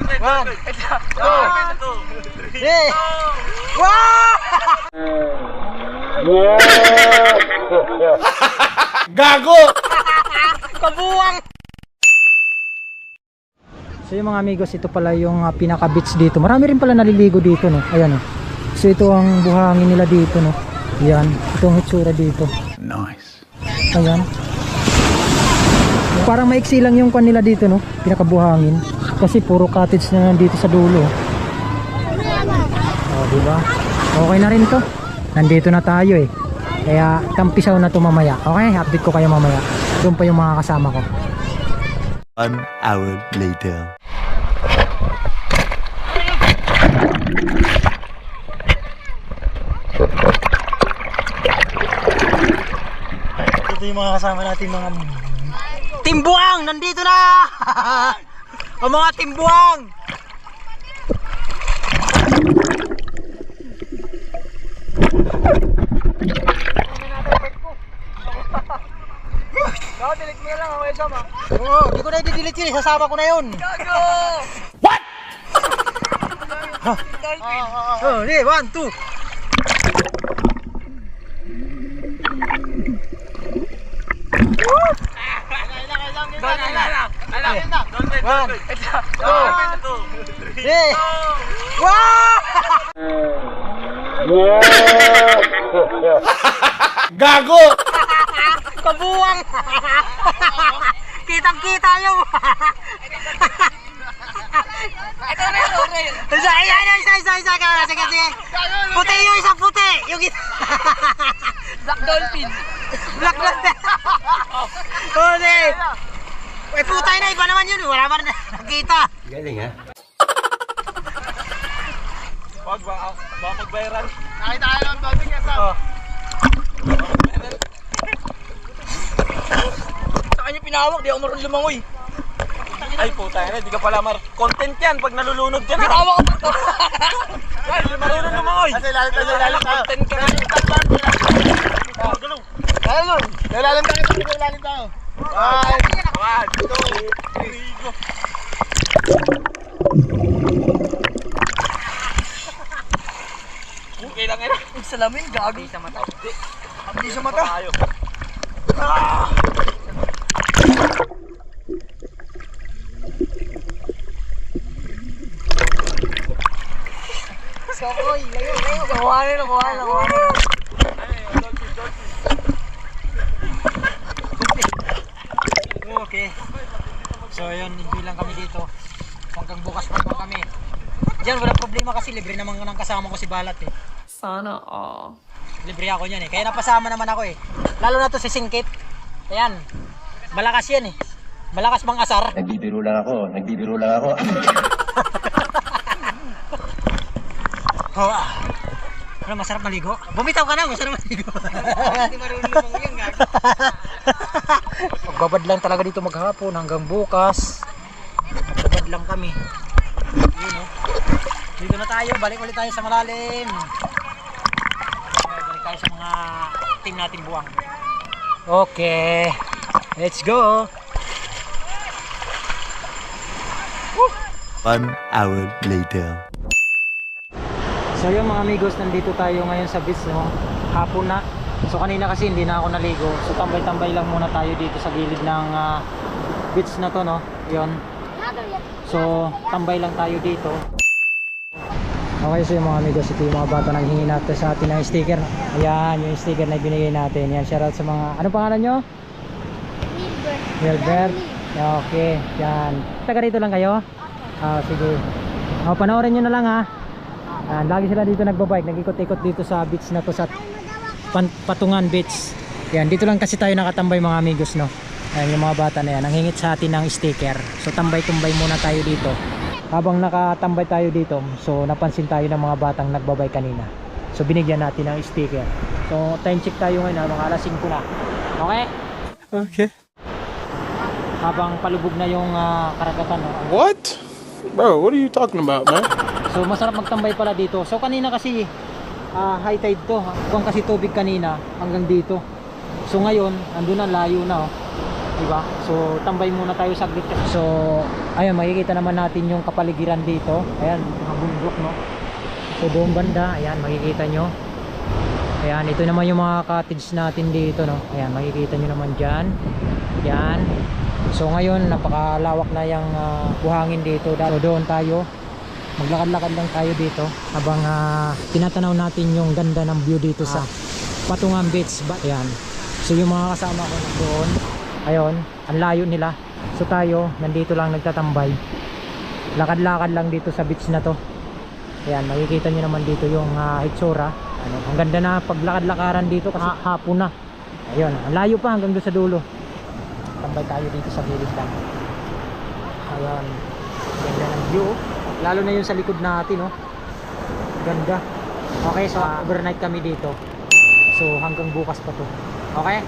One, two, three. Wow! Gago! Kabuwang! So yung mga amigos, ito pala yung pinaka beach dito. Marami rin pala naliligo dito, no. Ayan, no. So ito ang buhangin nila dito, no. Ayan, itong hitsura dito. Nice. Ayan. Parang maiksi lang yung kwan nila dito, no. Pinakabuhangin. Kasi puro cottage na nandito sa dulo. Oh, diba? Okay na rin to. Nandito na tayo eh. Kaya tampisaw na to mamaya. Okay, update ko kayo mamaya. Doon pa yung mga kasama ko. 1 hour later. Ito yung mga kasama natin, mga timbuang! Nandito na! Ang mga timbuang! Delete mo na lang ako isama. Oo, di ko na i-delete yun. Sasama ko na yun. Gago! What? Oh, di, 1, 2. One, two, three. Wow! Gago! Kabuwang! Kitang-kita yung... Ito na yun, Isa. Sige. Puti yung isang puti. Yung isa. Black Dolphin. Black Dolphin. Puti. Eh, putay na. Iba naman yun. Wala pa rin nakita. Galing ha? Wag ba mag-viral? Nakita ka ng Dolphin niya, Sam. Sa kanya pinawak, di ako marunong lumangoy. Ay puta na, di ka pala content yan pag nalulunod yan. Pinawak ako to. Ay, marunong lumangoy. Kasi lalim tayo. Content ka na. Lalim tayo. Ay, 1, 2, 3, go. Okay lang yan. yung salamin, gago. Hindi sa mata. Hindi sa mata. Tayo. Sokoy, layo. Nakuhanin. Okay. So yun, hindi lang kami dito. Hanggang bukas pa naman kami. Diyan, walang problema kasi libre naman ng kasama ko si Balat eh. Sana all. Libre ako niyan eh. Kaya napasama naman ako eh. Lalo na to si Singkit. Ayan. Malakas yan eh. Malakas bang asar? Nagbibiro lang ako. Oh, ano, masarap maligo? Bumitaw ka na, masarap maligo. Hindi marunong lumangoy yung gago. Magbabad lang talaga dito maghapon hanggang bukas. Magbabad lang kami. Yun, oh. Dito na tayo, balik ulit tayo sa malalim. Balik tayo sa mga team natin buwang. Okay, let's go. 1 hour later. So yun mga amigos, nandito tayo ngayon sa beach, no? Hapon na. So kanina kasi hindi na ako naligo. So tambay-tambay lang muna tayo dito sa gilid ng beach na to, no? Yun. So tambay lang tayo dito. Okay, so yung mga amigos, ito yung mga bata nang hingi natin sa atin ng sticker. Ayan, yung sticker na binigay natin. Yan, shoutout sa mga, ano pangalan nyo? Wilbert. Okay, yan. Taga rito lang kayo? Sige. Panoorin nyo na lang ha. Lagi sila dito nagbabike, nag-ikot-ikot dito sa beach na to, sa Patungan Beach. Yan, dito lang kasi tayo nakatambay mga amigos, no. Ayan, yung mga bata na yan, nanghingit sa atin ng sticker. So tambay-tumbay muna tayo dito. Habang nakatambay tayo dito, so napansin tayo ng mga batang nagbabike kanina. So binigyan natin ng sticker. So time check tayo ngayon, mga alas 5 na. Okay? Okay. Habang palubog na yung karagatan, no. What? Bro, what are you talking about, man? So masarap magtambay pala dito. So kanina kasi high tide to. Kung kasi tubig kanina hanggang dito. So ngayon, andun na, layo na, oh. diba? So tambay muna tayo saglit. So ayun, makikita naman natin yung kapaligiran dito. Ayan, mga bundok, no? So doon banda, ayan, makikita nyo. Ayan, ito naman yung mga cottage natin dito, no? Ayan, makikita nyo naman dyan. Yan. So ngayon, napakalawak na yung buhangin dito. So doon tayo, maglakad-lakad lang tayo dito habang tinatanaw natin yung ganda ng view dito sa Patungan Beach. Ayan. So yung mga kasama ko doon, ayun, ang layo nila. So tayo, nandito lang nagtatambay. Lakad-lakad lang dito sa beach na to. Ayan, makikita nyo naman dito yung itsura. Ano, ang ganda na paglakad-lakaran dito kasi hapon na. Ayun, ang layo pa hanggang doon sa dulo. Tambay tayo dito sa gilid lang. Ayan, ganda ng view. Lalo na yung sa likod natin, oh. Ganda. Okay, so overnight kami dito. So hanggang bukas pa to. Okay?